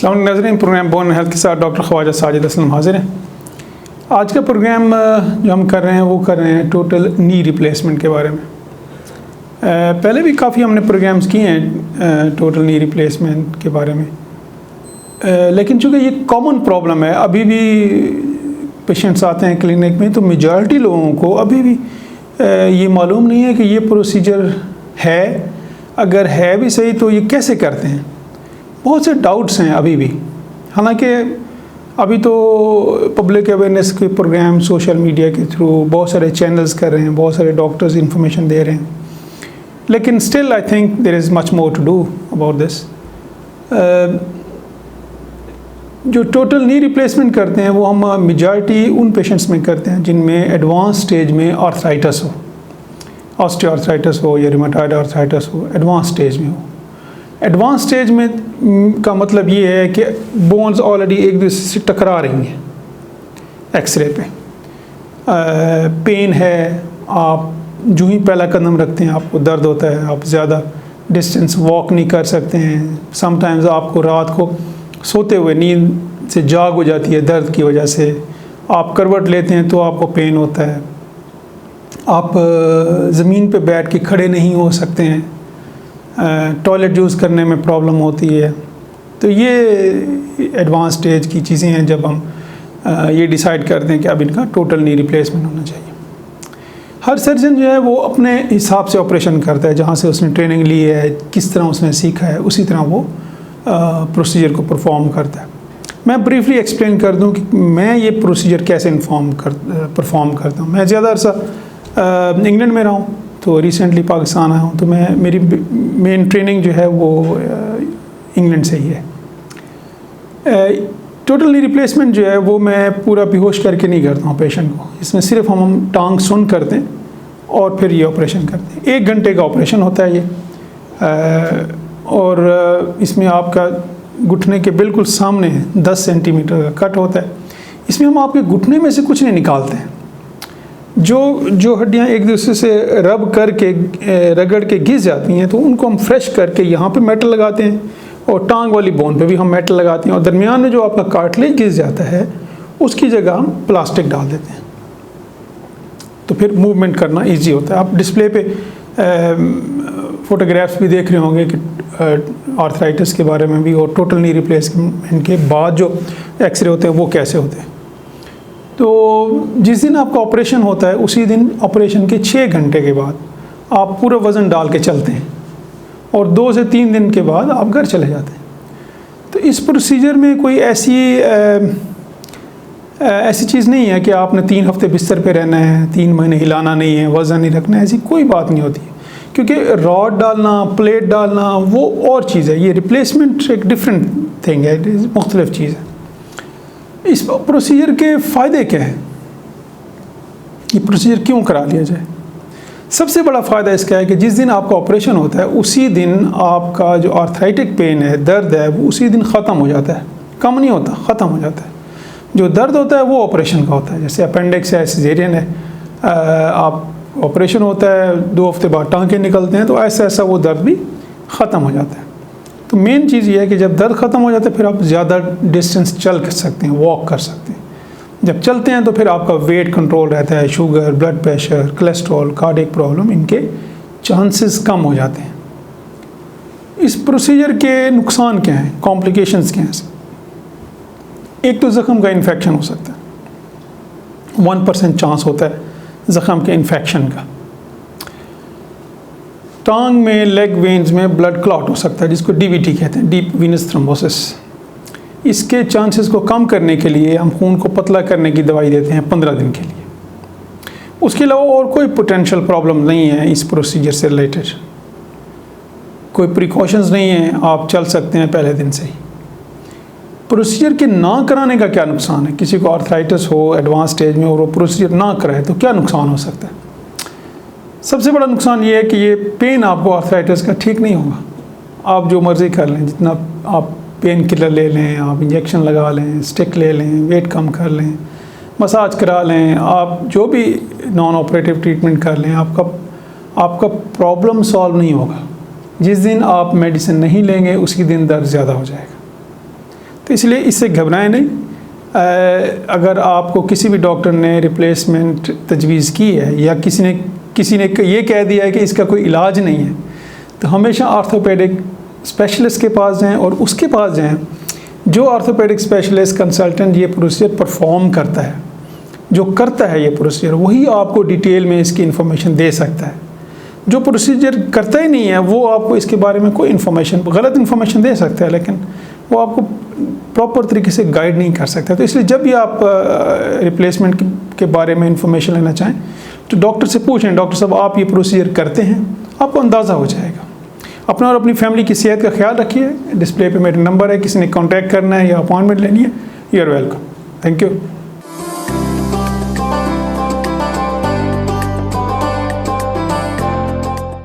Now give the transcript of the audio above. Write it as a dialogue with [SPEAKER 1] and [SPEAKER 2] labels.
[SPEAKER 1] अस्सलाम वालेकुम नाज़रीन, प्रोग्राम बोन हेल्थ के साथ डॉक्टर ख्वाजा साजिद असलम हाजिर हैं। आज का प्रोग्राम जो हम कर रहे हैं वो कर रहे हैं टोटल नी रिप्लेसमेंट के बारे में। पहले भी काफ़ी हमने प्रोग्राम्स किए हैं टोटल नी रिप्लेसमेंट के बारे में, लेकिन चूँकि ये कॉमन प्रॉब्लम है, अभी भी पेशेंट्स आते हैं क्लिनिक में तो मेजॉरिटी लोगों को अभी भी ये मालूम नहीं है कि ये प्रोसीजर है, अगर है भी सही तो ये कैसे करते हैं। बहुत से डाउट्स हैं अभी भी। हालांकि अभी तो पब्लिक अवेयरनेस के प्रोग्राम सोशल मीडिया के थ्रू बहुत सारे चैनल्स कर रहे हैं, बहुत सारे डॉक्टर्स इंफॉर्मेशन दे रहे हैं, लेकिन still I think there is much more to do about this. जो टोटल नी रिप्लेसमेंट करते हैं वो हम मेजॉरिटी उन पेशेंट्स में करते हैं जिनमें एडवांस स्टेज में आर्थराइटिस हो, ऑस्टियोआर्थराइटिस हो या रूमेटॉइड आर्थराइटिस हो, एडवांस स्टेज में हो। एडवांस स्टेज में का मतलब ये है कि बोन्स ऑलरेडी एक दूसरे से टकरा रही हैं। एक्सरे पे पेन है, आप जो ही पहला कदम रखते हैं आपको दर्द होता है, आप ज़्यादा डिस्टेंस वॉक नहीं कर सकते हैं। समटाइम्स आपको रात को सोते हुए नींद से जाग हो जाती है दर्द की वजह से, आप करवट लेते हैं तो आपको पेन होता है, आप ज़मीन पे बैठ के खड़े नहीं हो सकते हैं, टॉयलेट यूज़ करने में प्रॉब्लम होती है। तो ये एडवांस स्टेज की चीज़ें हैं जब हम ये डिसाइड करते हैं कि अब इनका टोटल नी रिप्लेसमेंट होना चाहिए। हर सर्जन जो है वो अपने हिसाब से ऑपरेशन करता है, जहाँ से उसने ट्रेनिंग ली है, किस तरह उसने सीखा है, उसी तरह वो प्रोसीजर को परफॉर्म करता है। मैं ब्रीफली एक्सप्लेन कर दूं कि मैं ये प्रोसीजर कैसे परफॉर्म करता हूँ। मैं ज़्यादा अर्सा इंग्लैंड में रहा हूँ, तो रिसेंटली पाकिस्तान आया हूँ, तो मेरी मेन ट्रेनिंग जो है वो इंग्लैंड से ही है। टोटल नी रिप्लेसमेंट जो है वो मैं पूरा बेहोश करके नहीं करता हूँ पेशेंट को। इसमें सिर्फ हम टांग सुन करते हैं और फिर ये ऑपरेशन करते हैं। 1 घंटे का ऑपरेशन होता है ये, और इसमें आपका घुटने के बिल्कुल सामने 10 सेंटीमीटर का कट होता है। इसमें हम आपके घुटने में से कुछ नहीं निकालते हैं। जो हड्डियाँ एक दूसरे से रब करके रगड़ के घिस जाती हैं तो उनको हम फ्रेश करके यहाँ पे मेटल लगाते हैं, और टांग वाली बोन पे भी हम मेटल लगाते हैं, और दरमियान में जो आपका कार्टिलेज घिस जाता है उसकी जगह हम प्लास्टिक डाल देते हैं, तो फिर मूवमेंट करना इजी होता है। आप डिस्प्ले पे फोटोग्राफ्स भी देख रहे होंगे कि आर्थराइटिस के बारे में भी, और टोटल नी रिप्लेसमेंट के बाद जो एक्सरे होते हैं वो कैसे होते हैं। तो जिस दिन आपका ऑपरेशन होता है उसी दिन ऑपरेशन के 6 घंटे के बाद आप पूरा वज़न डाल के चलते हैं, और 2 से 3 दिन के बाद आप घर चले जाते हैं। तो इस प्रोसीजर में कोई ऐसी चीज़ नहीं है कि आपने 3 हफ्ते बिस्तर पे रहना है, 3 महीने हिलाना नहीं है, वज़न नहीं रखना है, ऐसी कोई बात नहीं होती है। क्योंकि रॉड डालना, प्लेट डालना वो और चीज़ है, ये रिप्लेसमेंट एक डिफरेंट थिंग है, मुख्तलिफ चीज़ है। इस प्रोसीजर के फ़ायदे क्या हैं, ये प्रोसीजर क्यों करा लिया जाए? सबसे बड़ा फ़ायदा इसका है कि जिस दिन आपका ऑपरेशन होता है उसी दिन आपका जो आर्थराइटिक पेन है, दर्द है, वो उसी दिन ख़त्म हो जाता है, कम नहीं होता, ख़त्म हो जाता है। जो दर्द होता है वो ऑपरेशन का होता है, जैसे अपेंडिक्स है, सिजेरियन है, आप ऑपरेशन होता है 2 हफ्ते बाद टाँके निकलते हैं, तो ऐसा ऐसा वो दर्द भी ख़त्म हो जाता है। तो मेन चीज़ ये है कि जब दर्द ख़त्म हो जाता है फिर आप ज़्यादा डिस्टेंस चल सकते हैं, वॉक कर सकते हैं। जब चलते हैं तो फिर आपका वेट कंट्रोल रहता है, sugar, blood pressure, cholesterol, cardiac problem, इनके चांसेस कम हो जाते हैं। इस प्रोसीजर के नुकसान क्या हैं, कॉम्प्लिकेशंस क्या हैं? एक तो ज़ख़म का इन्फेक्शन हो सकता है, 1% चांस होता है ज़ख़म के इन्फेक्शन का। टांग में, लेग वेन्स में ब्लड क्लॉट हो सकता है, जिसको डीवीटी कहते हैं, डीप वीनस थ्रोम्बोसिस। इसके चांसेस को कम करने के लिए हम खून को पतला करने की दवाई देते हैं 15 दिन के लिए। उसके अलावा और कोई पोटेंशियल प्रॉब्लम नहीं है इस प्रोसीजर से रिलेटेड, कोई प्रिकॉशंस नहीं है, आप चल सकते हैं पहले दिन से ही। प्रोसीजर के ना कराने का क्या नुकसान है? किसी को आर्थराइटिस हो एडवांस स्टेज में और वो प्रोसीजर ना कराए तो क्या नुकसान हो सकता है? सबसे बड़ा नुकसान ये है कि ये पेन आपको आर्थराइटिस का ठीक नहीं होगा। आप जो मर्ज़ी कर लें, जितना आप पेन किलर ले लें, आप इंजेक्शन लगा लें, स्टिक ले लें, वेट कम कर लें, मसाज करा लें, आप जो भी नॉन ऑपरेटिव ट्रीटमेंट कर लें, आपका प्रॉब्लम सॉल्व नहीं होगा। जिस दिन आप मेडिसिन नहीं लेंगे उसी दिन दर्द ज़्यादा हो जाएगा। तो इसलिए इससे घबराएं नहीं। अगर आपको किसी भी डॉक्टर ने रिप्लेसमेंट तजवीज़ की है या किसी ने ये कह दिया है कि इसका कोई इलाज नहीं है, तो हमेशा आर्थोपेडिक स्पेशलिस्ट के पास जाएं और उसके पास जाएं जो आर्थोपेडिक स्पेशलिस्ट कंसल्टेंट ये प्रोसीजर परफॉर्म करता है, जो करता है ये प्रोसीजर, वही आपको डिटेल में इसकी इन्फॉर्मेशन दे सकता है। जो प्रोसीजर करता ही नहीं है वो आपको इसके बारे में कोई इन्फॉर्मेशन, गलत इन्फॉर्मेशन दे सकता है, लेकिन वो आपको प्रॉपर तरीके से गाइड नहीं कर सकता। तो इसलिए जब भी आप रिप्लेसमेंट के बारे में इंफॉर्मेशन लेना चाहें तो डॉक्टर से पूछें, डॉक्टर साहब आप ये प्रोसीजर करते हैं? आपको अंदाज़ा हो जाएगा। अपना और अपनी फैमिली की सेहत का ख्याल रखिए। डिस्प्ले पे मेरा नंबर है, किसी ने कांटेक्ट करना है या अपॉइंटमेंट लेनी है, you are welcome. Thank you.